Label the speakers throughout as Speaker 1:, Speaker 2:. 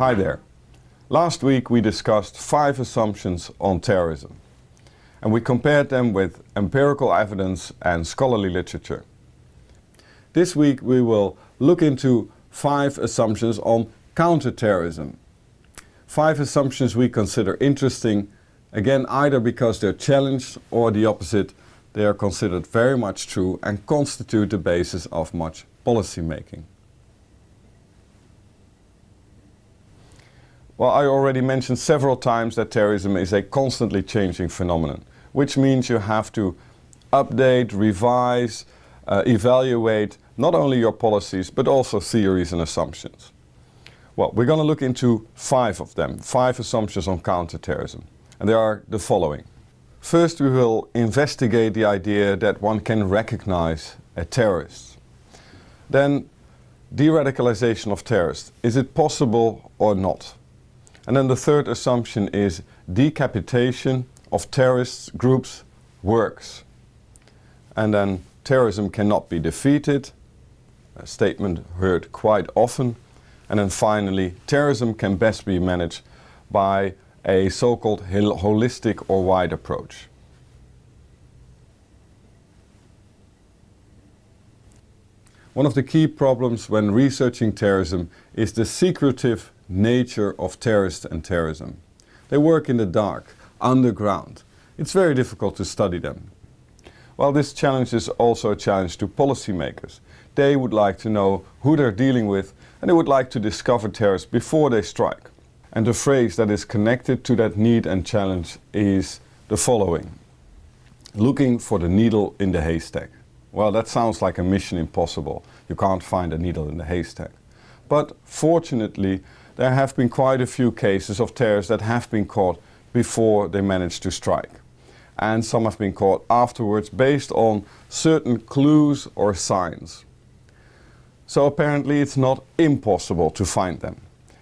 Speaker 1: Hi there. Last week we discussed 5 assumptions on terrorism, and we compared them with empirical evidence and scholarly literature. This week we will look into 5 assumptions on counterterrorism. 5 assumptions we consider interesting, again either because they're challenged or the opposite, they are considered very much true and constitute the basis of much policy making. Well, I already mentioned several times that terrorism is a constantly changing phenomenon, which means you have to update, revise, evaluate not only your policies but also theories and assumptions. Well, we're going to look into 5 of them, 5 assumptions on counterterrorism, and they are the following. First, we will investigate the idea that one can recognize a terrorist. Then, de-radicalization of terrorists. Is it possible or not? And then the third assumption is decapitation of terrorist groups works. And then terrorism cannot be defeated, a statement heard quite often. And then finally, terrorism can best be managed by a so-called holistic or wide approach. One of the key problems when researching terrorism is the secretive nature of terrorists and terrorism. They work in the dark, underground. It's very difficult to study them. Well, this challenge is also a challenge to policymakers. They would like to know who they're dealing with, and they would like to discover terrorists before they strike. And the phrase that is connected to that need and challenge is the following: looking for the needle in the haystack. Well, that sounds like a mission impossible. You can't find a needle in the haystack. But fortunately, there have been quite a few cases of terrorists that have been caught before they managed to strike. And some have been caught afterwards based on certain clues or signs. So apparently it's not impossible to find them.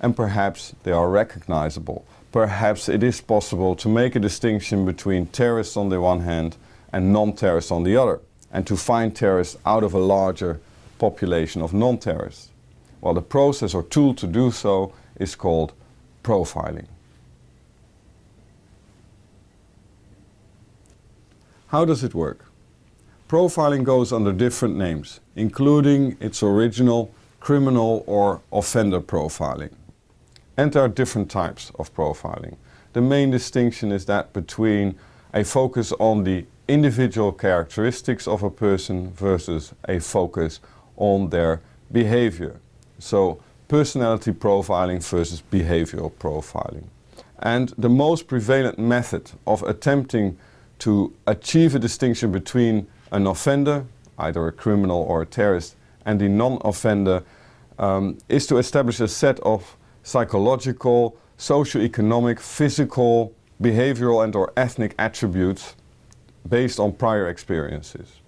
Speaker 1: And perhaps they are recognizable. Perhaps it is possible to make a distinction between terrorists on the one hand and non-terrorists on the other, and to find terrorists out of a larger population of non-terrorists. Well, the process or tool to do so is called profiling. How does it work? Profiling goes under different names, including its original criminal or offender profiling. And there are different types of profiling. The main distinction is that between a focus on the individual characteristics of a person versus a focus on their behavior. So personality profiling versus behavioral profiling. And the most prevalent method of attempting to achieve a distinction between an offender, either a criminal or a terrorist, and the non-offender is to establish a set of psychological, socio-economic, physical, behavioral and or ethnic attributes based on prior experiences.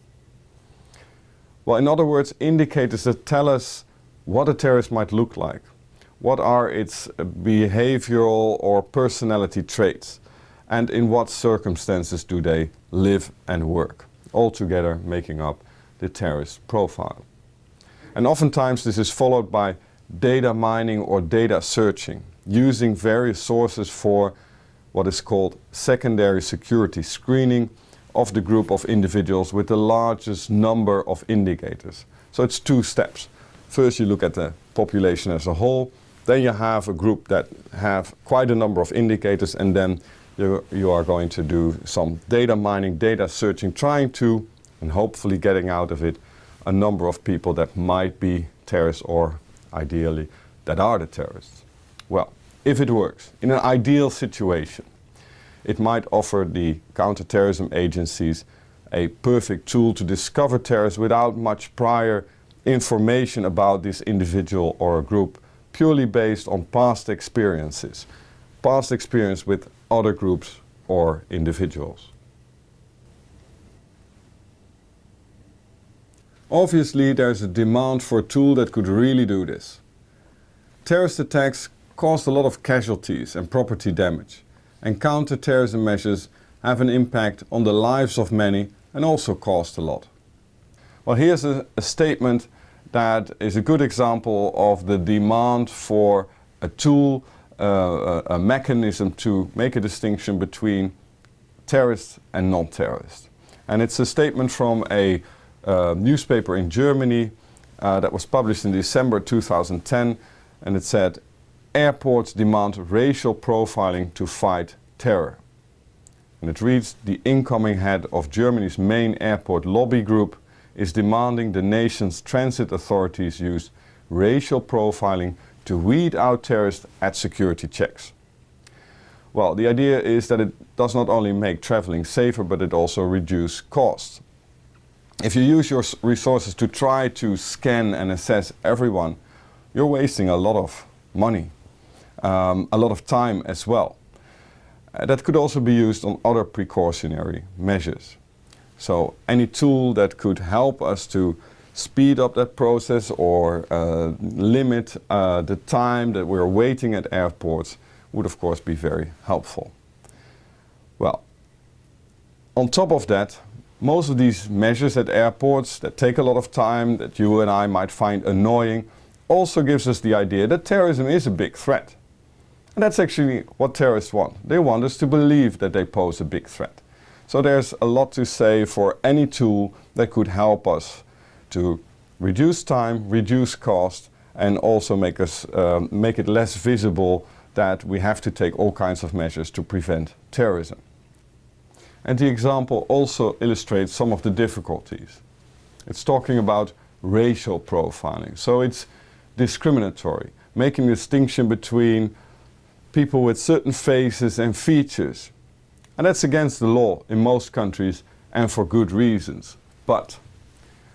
Speaker 1: Well, in other words, indicators that tell us what a terrorist might look like. What are its behavioral or personality traits? And in what circumstances do they live and work? All together making up the terrorist profile. And oftentimes this is followed by data mining or data searching, using various sources for what is called secondary security screening of the group of individuals with the largest number of indicators. So it's 2 steps. First you look at the population as a whole, then you have a group that have quite a number of indicators, and then you are going to do some data mining, data searching, trying to, and hopefully getting out of it, a number of people that might be terrorists or ideally that are the terrorists. Well, if it works, in an ideal situation, it might offer the counterterrorism agencies a perfect tool to discover terrorists without much prior information about this individual or a group, purely based on past experiences with other groups or individuals. Obviously, there's a demand for a tool that could really do this. Terrorist attacks caused a lot of casualties and property damage, and counter-terrorism measures have an impact on the lives of many and also cost a lot. Well, here's a statement that is a good example of the demand for a tool, a mechanism to make a distinction between terrorists and non-terrorists. And it's a statement from a newspaper in Germany that was published in December 2010, and it said, "Airports demand racial profiling to fight terror." And it reads, "The incoming head of Germany's main airport lobby group is demanding the nation's transit authorities use racial profiling to weed out terrorists at security checks." Well, the idea is that it does not only make traveling safer, but it also reduces costs. If you use your resources to try to scan and assess everyone, you're wasting a lot of money, a lot of time as well. That could also be used on other precautionary measures. So any tool that could help us to speed up that process or limit the time that we're waiting at airports would of course be very helpful. Well, on top of that, most of these measures at airports that take a lot of time, that you and I might find annoying, also gives us the idea that terrorism is a big threat. And that's actually what terrorists want. They want us to believe that they pose a big threat. So there's a lot to say for any tool that could help us to reduce time, reduce cost, and also make it less visible that we have to take all kinds of measures to prevent terrorism. And the example also illustrates some of the difficulties. It's talking about racial profiling. So it's discriminatory, making a distinction between people with certain faces and features. And that's against the law in most countries and for good reasons. But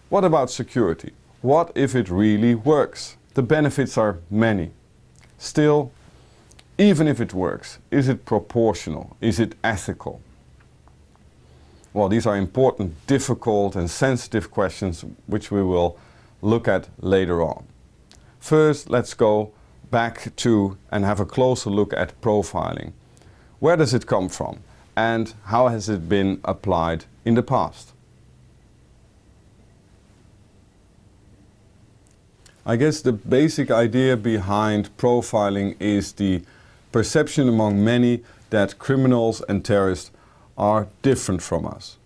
Speaker 1: what about security? What if it really works? The benefits are many. Still, even if it works, is it proportional? Is it ethical? Well, these are important, difficult and sensitive questions which we will look at later on. First, let's go back to and have a closer look at profiling. Where does it come from and how has it been applied in the past? I guess the basic idea behind profiling is the perception among many that criminals and terrorists are different from us.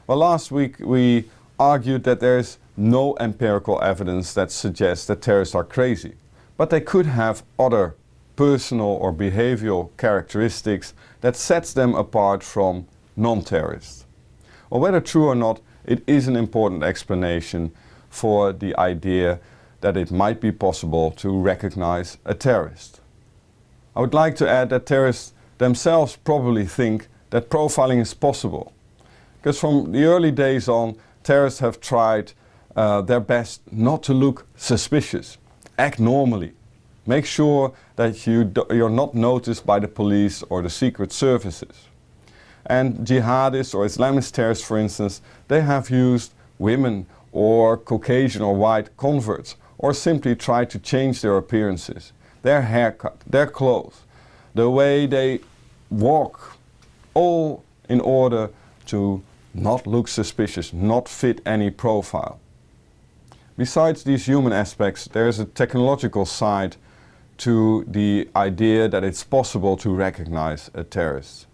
Speaker 1: Well, last week we argued that there is no empirical evidence that suggests that terrorists are crazy, but they could have other personal or behavioral characteristics that sets them apart from non-terrorists. Well, whether true or not, it is an important explanation for the idea that it might be possible to recognize a terrorist. I would like to add that terrorists themselves probably think that profiling is possible. Because from the early days on, terrorists have tried their best not to look suspicious. Act normally. Make sure that you're not noticed by the police or the secret services. And jihadists or Islamist terrorists, for instance, they have used women or Caucasian or white converts, or simply tried to change their appearances, their haircut, their clothes, the way they walk, all in order to not look suspicious, not fit any profile. Besides these human aspects, there is a technological side to the idea that it's possible to recognize a terrorist.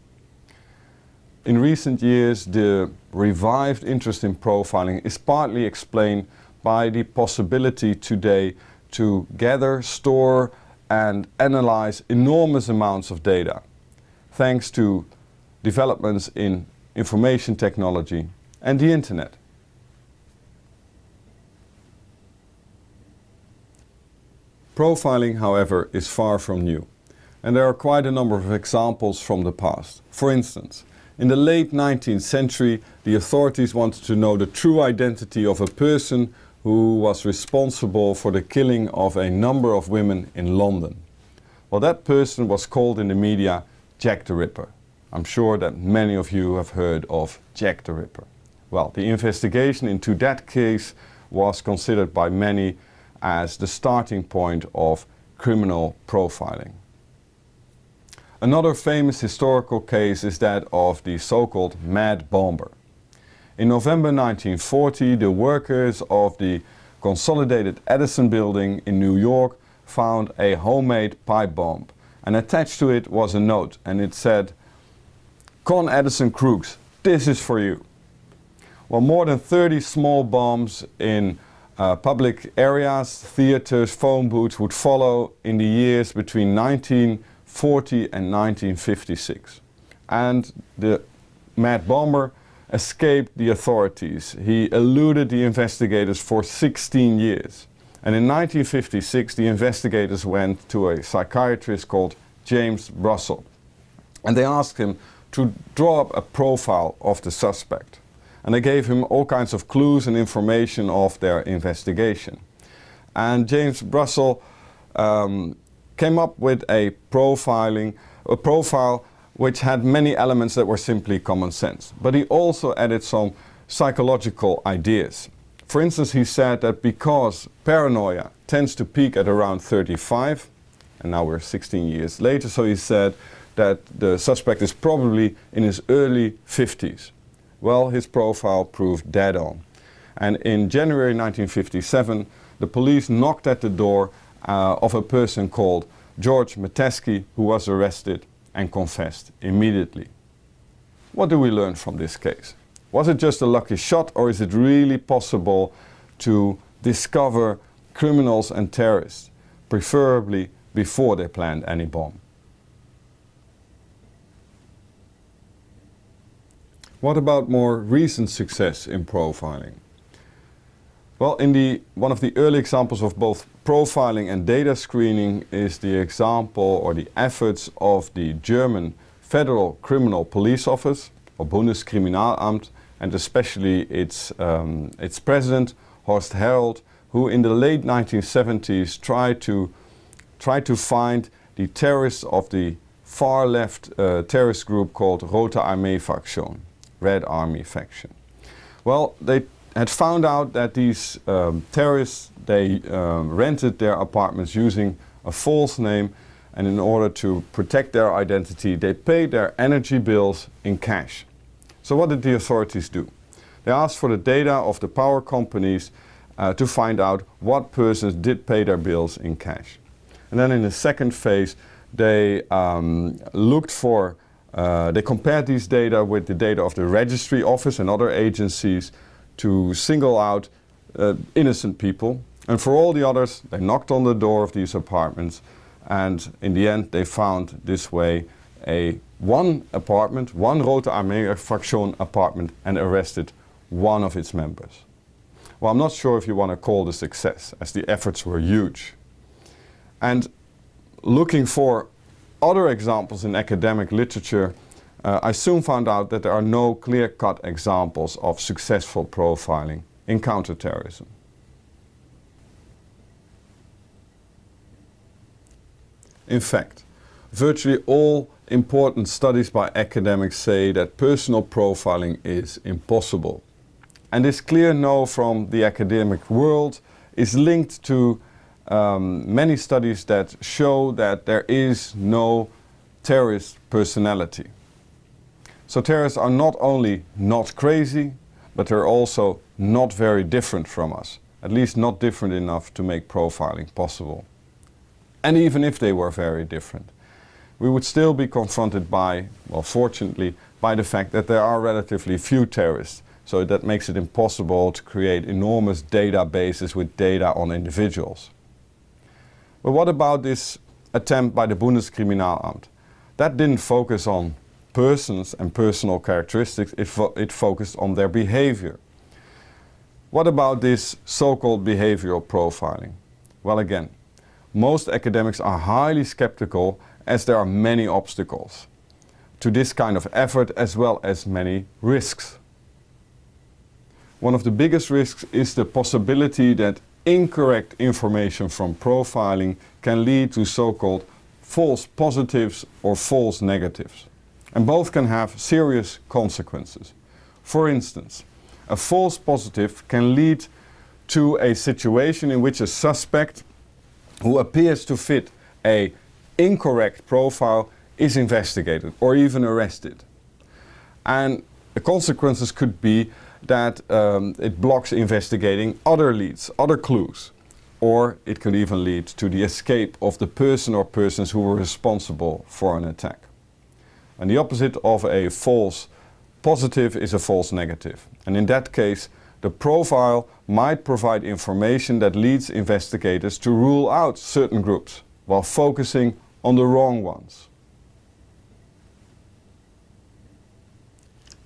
Speaker 1: In recent years, the revived interest in profiling is partly explained by the possibility today to gather, store and analyze enormous amounts of data, thanks to developments in information technology and the internet. Profiling, however, is far from new, and there are quite a number of examples from the past. For instance, in the late 19th century, the authorities wanted to know the true identity of a person who was responsible for the killing of a number of women in London. Well, that person was called in the media Jack the Ripper. I'm sure that many of you have heard of Jack the Ripper. Well, the investigation into that case was considered by many as the starting point of criminal profiling. Another famous historical case is that of the so-called Mad Bomber. In November 1940, the workers of the Consolidated Edison building in New York found a homemade pipe bomb, and attached to it was a note, and it said, "Con Edison Crooks, this is for you." Well, more than 30 small bombs in public areas, theaters, phone booths would follow in the years between 1940 and 1956. And the mad bomber escaped the authorities. He eluded the investigators for 16 years. And in 1956, the investigators went to a psychiatrist called James Russell. And they asked him to draw up a profile of the suspect. And they gave him all kinds of clues and information of their investigation. And James Russell came up with a profile which had many elements that were simply common sense. But he also added some psychological ideas. For instance, he said that because paranoia tends to peak at around 35, and now we're 16 years later, so he said that the suspect is probably in his early 50s. Well, his profile proved dead on. And in January 1957, the police knocked at the door of a person called George Metesky, who was arrested and confessed immediately. What do we learn from this case? Was it just a lucky shot, or is it really possible to discover criminals and terrorists, preferably before they planned any bomb? What about more recent success in profiling? Well, one of the early examples of both profiling and data screening is the example or the efforts of the German Federal Criminal Police Office, or Bundeskriminalamt, and especially its president, Horst Herold, who in the late 1970s tried to find the terrorists of the far left terrorist group called Rote Armee Fraktion, Red Army Faction. Well, they had found out that these terrorists, they rented their apartments using a false name, and in order to protect their identity, they paid their energy bills in cash. So what did the authorities do? They asked for the data of the power companies to find out what persons did pay their bills in cash. And then in the second phase, they they compared these data with the data of the registry office and other agencies to single out innocent people. And for all the others, they knocked on the door of these apartments, and in the end they found this way one Rote Armee Fraktion apartment, and arrested one of its members. Well, I'm not sure if you want to call this a success, as the efforts were huge. And looking for other examples in academic literature, I soon found out that there are no clear-cut examples of successful profiling in counterterrorism. In fact, virtually all important studies by academics say that personal profiling is impossible. And this clear no from the academic world is linked to many studies that show that there is no terrorist personality. So terrorists are not only not crazy, but they're also not very different from us. At least not different enough to make profiling possible. And even if they were very different, we would still be confronted by, well, fortunately, by the fact that there are relatively few terrorists. So that makes it impossible to create enormous databases with data on individuals. But what about this attempt by the Bundeskriminalamt? That didn't focus on persons and personal characteristics, it focused on their behavior. What about this so-called behavioral profiling? Well, again, most academics are highly skeptical, as there are many obstacles to this kind of effort, as well as many risks. One of the biggest risks is the possibility that incorrect information from profiling can lead to so-called false positives or false negatives. And both can have serious consequences. For instance, a false positive can lead to a situation in which a suspect who appears to fit an incorrect profile is investigated or even arrested. And the consequences could be that it blocks investigating other leads, other clues. or it could even lead to the escape of the person or persons who were responsible for an attack. And the opposite of a false positive is a false negative. And in that case, the profile might provide information that leads investigators to rule out certain groups while focusing on the wrong ones.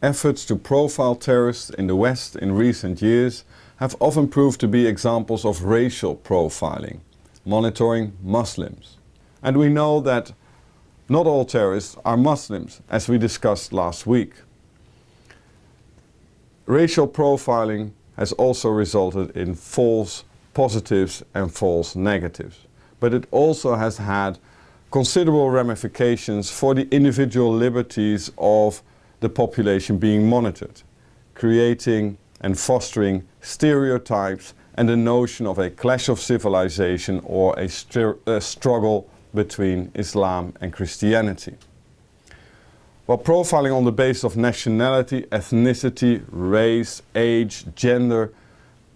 Speaker 1: Efforts to profile terrorists in the West in recent years have often proved to be examples of racial profiling, monitoring Muslims. And we know that not all terrorists are Muslims, as we discussed last week. Racial profiling has also resulted in false positives and false negatives. But it also has had considerable ramifications for the individual liberties of the population being monitored, creating and fostering stereotypes and the notion of a clash of civilization or a struggle between Islam and Christianity. While profiling on the basis of nationality, ethnicity, race, age, gender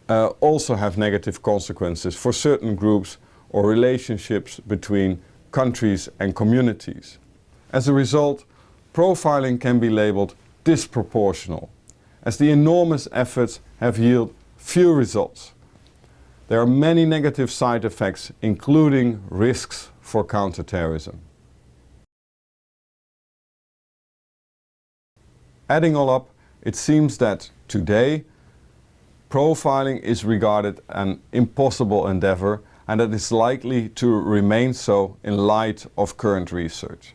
Speaker 1: also have negative consequences for certain groups or relationships between countries and communities. As a result, profiling can be labeled disproportional, as the enormous efforts have yielded few results. There are many negative side effects, including risks for counterterrorism. Adding all up, it seems that today profiling is regarded an impossible endeavor, and that is likely to remain so in light of current research.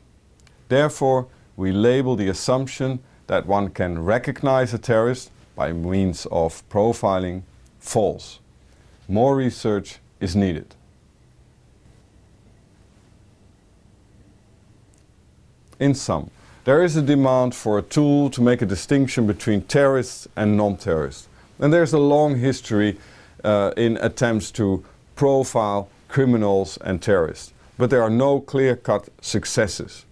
Speaker 1: Therefore, we label the assumption that one can recognize a terrorist by means of profiling false. More research is needed. In sum, there is a demand for a tool to make a distinction between terrorists and non-terrorists. And there's a long history in attempts to profile criminals and terrorists. But there are no clear-cut successes.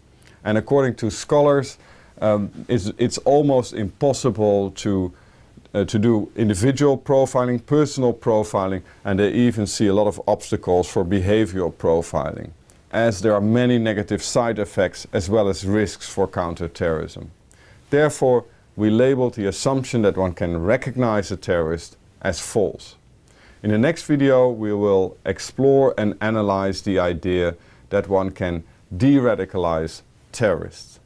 Speaker 1: And according to scholars, it's almost impossible to do individual profiling, personal profiling, and they even see a lot of obstacles for behavioral profiling, as there are many negative side effects as well as risks for counterterrorism. Therefore, we labeled the assumption that one can recognize a terrorist as false. In the next video, we will explore and analyze the idea that one can de-radicalize terrorists.